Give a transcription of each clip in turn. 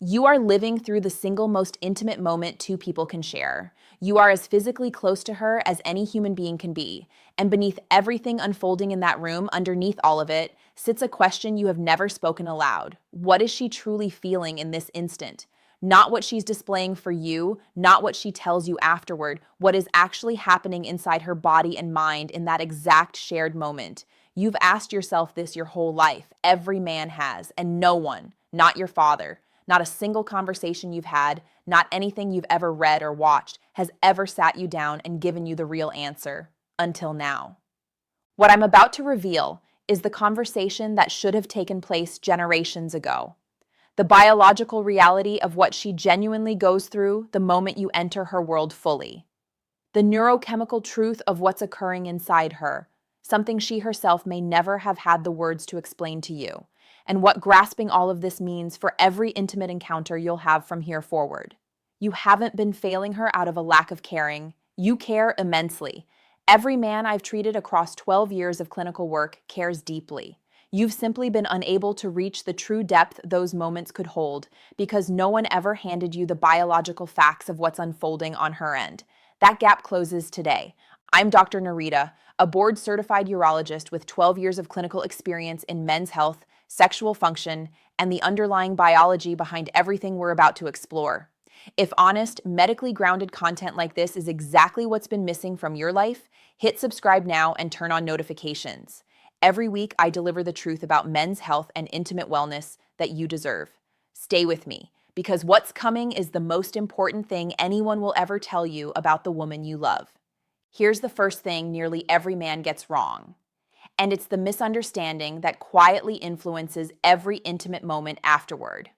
You are living through the single most intimate moment two people can share. You are as physically close to her as any human being can be. And beneath everything unfolding in that room, underneath all of it, sits a question you have never spoken aloud. What is she truly feeling in this instant? Not what she's displaying for you, not what she tells you afterward, what is actually happening inside her body and mind in that exact shared moment. You've asked yourself this your whole life. Every man has, and no one, not your father, not a single conversation you've had, not anything you've ever read or watched, has ever sat you down and given you the real answer, until now. What I'm about to reveal is the conversation that should have taken place generations ago. The biological reality of what she genuinely goes through the moment you enter her world fully. The neurochemical truth of what's occurring inside her, something she herself may never have had the words to explain to you, and what grasping all of this means for every intimate encounter you'll have from here forward. You haven't been failing her out of a lack of caring. You care immensely. Every man I've treated across 12 years of clinical work cares deeply. You've simply been unable to reach the true depth those moments could hold because no one ever handed you the biological facts of what's unfolding on her end. That gap closes today. I'm Dr. Narita, a board-certified urologist with 12 years of clinical experience in men's health, sexual function, and the underlying biology behind everything we're about to explore. If honest, medically grounded content like this is exactly what's been missing from your life, hit subscribe now and turn on notifications. Every week, I deliver the truth about men's health and intimate wellness that you deserve. Stay with me, because what's coming is the most important thing anyone will ever tell you about the woman you love. Here's the first thing nearly every man gets wrong, and it's the misunderstanding that quietly influences every intimate moment afterward.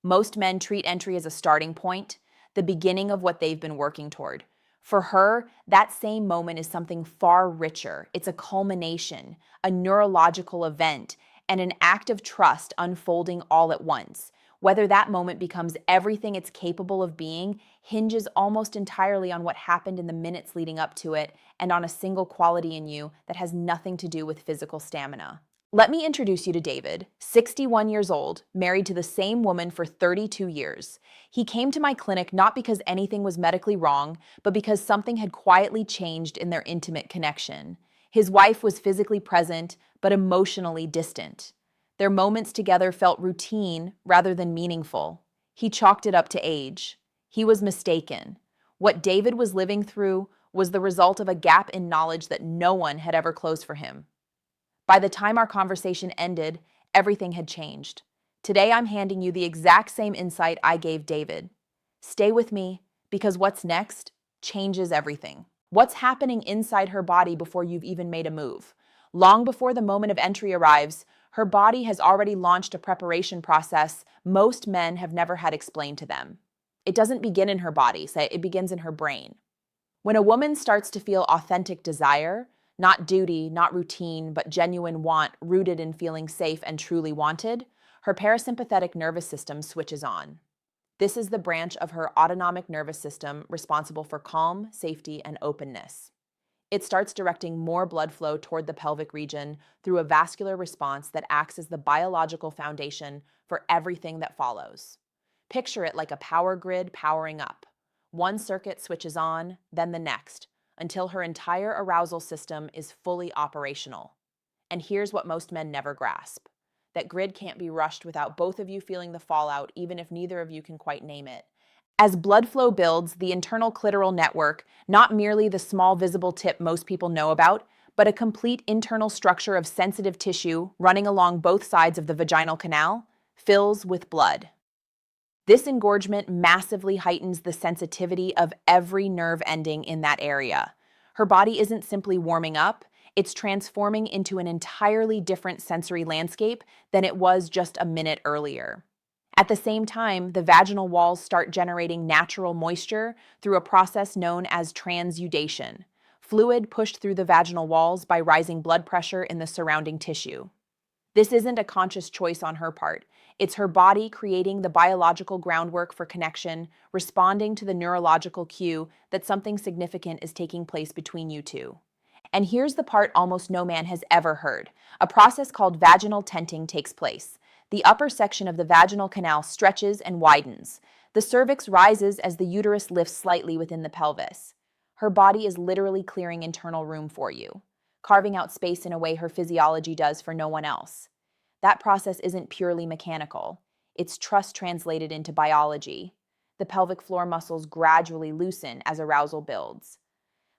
Most men treat entry as a starting point, the beginning of what they've been working toward. For her, that same moment is something far richer. It's a culmination, a neurological event, and an act of trust unfolding all at once. Whether that moment becomes everything it's capable of being hinges almost entirely on what happened in the minutes leading up to it and on a single quality in you that has nothing to do with physical stamina. Let me introduce you to David, 61 years old, married to the same woman for 32 years. He came to my clinic not because anything was medically wrong, but because something had quietly changed in their intimate connection. His wife was physically present, but emotionally distant. Their moments together felt routine rather than meaningful. He chalked it up to age. He was mistaken. What David was living through was the result of a gap in knowledge that no one had ever closed for him. By the time our conversation ended, everything had changed. Today, I'm handing you the exact same insight I gave David. Stay with me, because what's next changes everything. What's happening inside her body before you've even made a move? Long before the moment of entry arrives, her body has already launched a preparation process most men have never had explained to them. It doesn't begin in her body, it begins in her brain. When a woman starts to feel authentic desire, not duty, not routine, but genuine want rooted in feeling safe and truly wanted, her parasympathetic nervous system switches on. This is the branch of her autonomic nervous system responsible for calm, safety, and openness. It starts directing more blood flow toward the pelvic region through a vascular response that acts as the biological foundation for everything that follows. Picture it like a power grid powering up. One circuit switches on, then the next, until her entire arousal system is fully operational. And here's what most men never grasp: that grid can't be rushed without both of you feeling the fallout, even if neither of you can quite name it. As blood flow builds, the internal clitoral network, not merely the small visible tip most people know about, but a complete internal structure of sensitive tissue running along both sides of the vaginal canal, fills with blood. This engorgement massively heightens the sensitivity of every nerve ending in that area. Her body isn't simply warming up, it's transforming into an entirely different sensory landscape than it was just a minute earlier. At the same time, the vaginal walls start generating natural moisture through a process known as transudation, fluid pushed through the vaginal walls by rising blood pressure in the surrounding tissue. This isn't a conscious choice on her part. It's her body creating the biological groundwork for connection, responding to the neurological cue that something significant is taking place between you two. And here's the part almost no man has ever heard. A process called vaginal tenting takes place. The upper section of the vaginal canal stretches and widens. The cervix rises as the uterus lifts slightly within the pelvis. Her body is literally clearing internal room for you, carving out space in a way her physiology does for no one else. That process isn't purely mechanical. It's trust translated into biology. The pelvic floor muscles gradually loosen as arousal builds.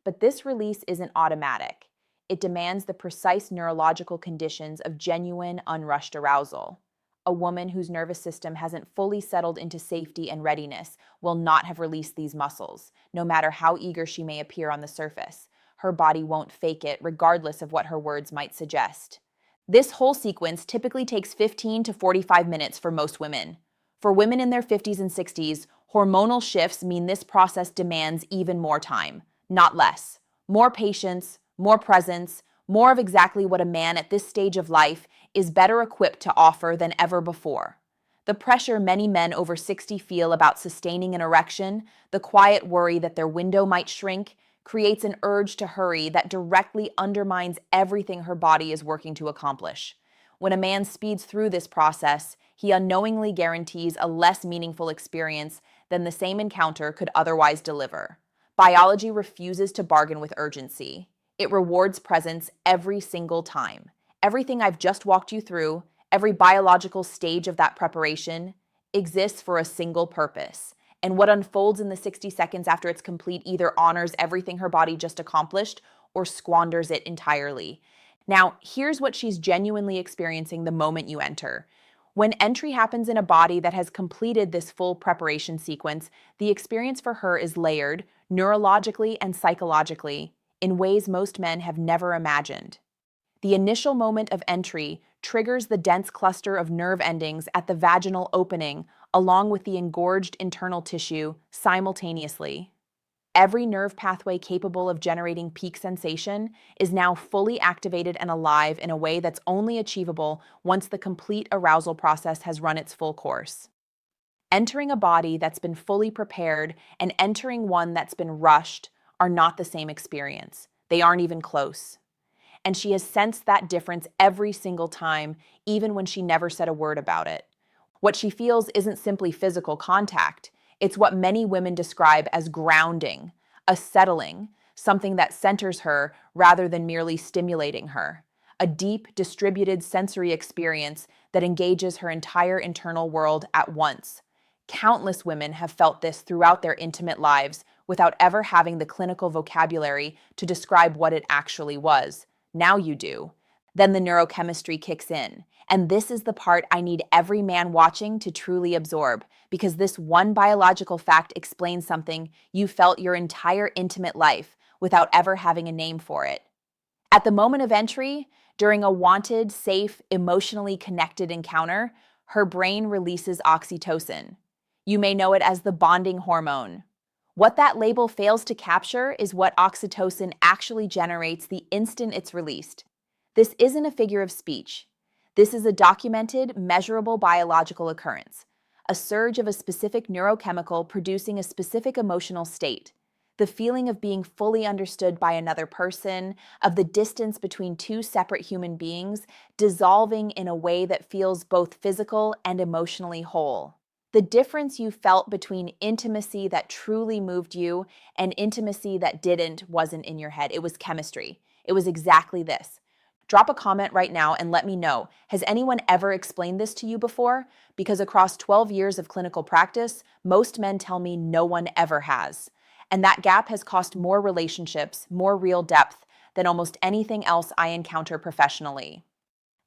But this release isn't automatic. It demands the precise neurological conditions of genuine, unrushed arousal. A woman whose nervous system hasn't fully settled into safety and readiness will not have released these muscles, no matter how eager she may appear on the surface. Her body won't fake it, regardless of what her words might suggest. This whole sequence typically takes 15 to 45 minutes for most women. For women in their 50s and 60s, hormonal shifts mean this process demands even more time, not less. More patience, more presence, more of exactly what a man at this stage of life is better equipped to offer than ever before. The pressure many men over 60 feel about sustaining an erection, the quiet worry that their window might shrink, creates an urge to hurry that directly undermines everything her body is working to accomplish. When a man speeds through this process, he unknowingly guarantees a less meaningful experience than the same encounter could otherwise deliver. Biology refuses to bargain with urgency. It rewards presence every single time. Everything I've just walked you through, every biological stage of that preparation, exists for a single purpose. And what unfolds in the 60 seconds after it's complete either honors everything her body just accomplished or squanders it entirely. Now, here's what she's genuinely experiencing the moment you enter. When entry happens in a body that has completed this full preparation sequence, the experience for her is layered, neurologically and psychologically, in ways most men have never imagined. The initial moment of entry triggers the dense cluster of nerve endings at the vaginal opening, along with the engorged internal tissue, simultaneously. Every nerve pathway capable of generating peak sensation is now fully activated and alive in a way that's only achievable once the complete arousal process has run its full course. Entering a body that's been fully prepared and entering one that's been rushed are not the same experience. They aren't even close. And she has sensed that difference every single time, even when she never said a word about it. What she feels isn't simply physical contact. It's what many women describe as grounding, a settling, something that centers her rather than merely stimulating her. A deep, distributed sensory experience that engages her entire internal world at once. Countless women have felt this throughout their intimate lives without ever having the clinical vocabulary to describe what it actually was. Now you do. Then the neurochemistry kicks in. And this is the part I need every man watching to truly absorb, because this one biological fact explains something you felt your entire intimate life without ever having a name for it. At the moment of entry, during a wanted, safe, emotionally connected encounter, her brain releases oxytocin. You may know it as the bonding hormone. What that label fails to capture is what oxytocin actually generates the instant it's released. This isn't a figure of speech. This is a documented, measurable biological occurrence, a surge of a specific neurochemical producing a specific emotional state, the feeling of being fully understood by another person, of the distance between two separate human beings dissolving in a way that feels both physical and emotionally whole. The difference you felt between intimacy that truly moved you and intimacy that didn't wasn't in your head. It was chemistry. It was exactly this. Drop a comment right now and let me know. Has anyone ever explained this to you before? Because across 12 years of clinical practice, most men tell me no one ever has. And that gap has cost more relationships, more real depth than almost anything else I encounter professionally.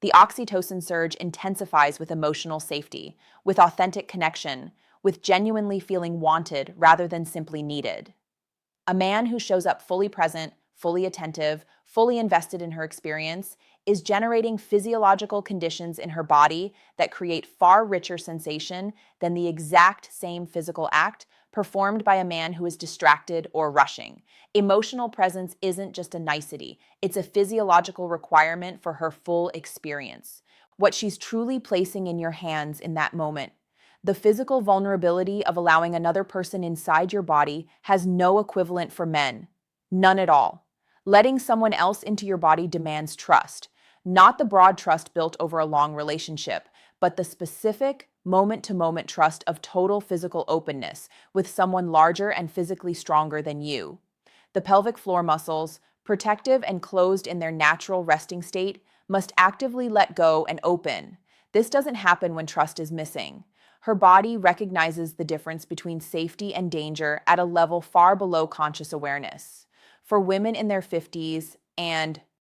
The oxytocin surge intensifies with emotional safety, with authentic connection, with genuinely feeling wanted rather than simply needed. A man who shows up fully present, fully attentive, fully invested in her experience is generating physiological conditions in her body that create far richer sensation than the exact same physical act performed by a man who is distracted or rushing. Emotional presence isn't just a nicety, it's a physiological requirement for her full experience. What she's truly placing in your hands in that moment. The physical vulnerability of allowing another person inside your body has no equivalent for men. None at all. Letting someone else into your body demands trust, not the broad trust built over a long relationship, but the specific, moment-to-moment trust of total physical openness with someone larger and physically stronger than you. The pelvic floor muscles, protective and closed in their natural resting state, must actively let go and open. This doesn't happen when trust is missing. Her body recognizes the difference between safety and danger at a level far below conscious awareness. For women in their 50s and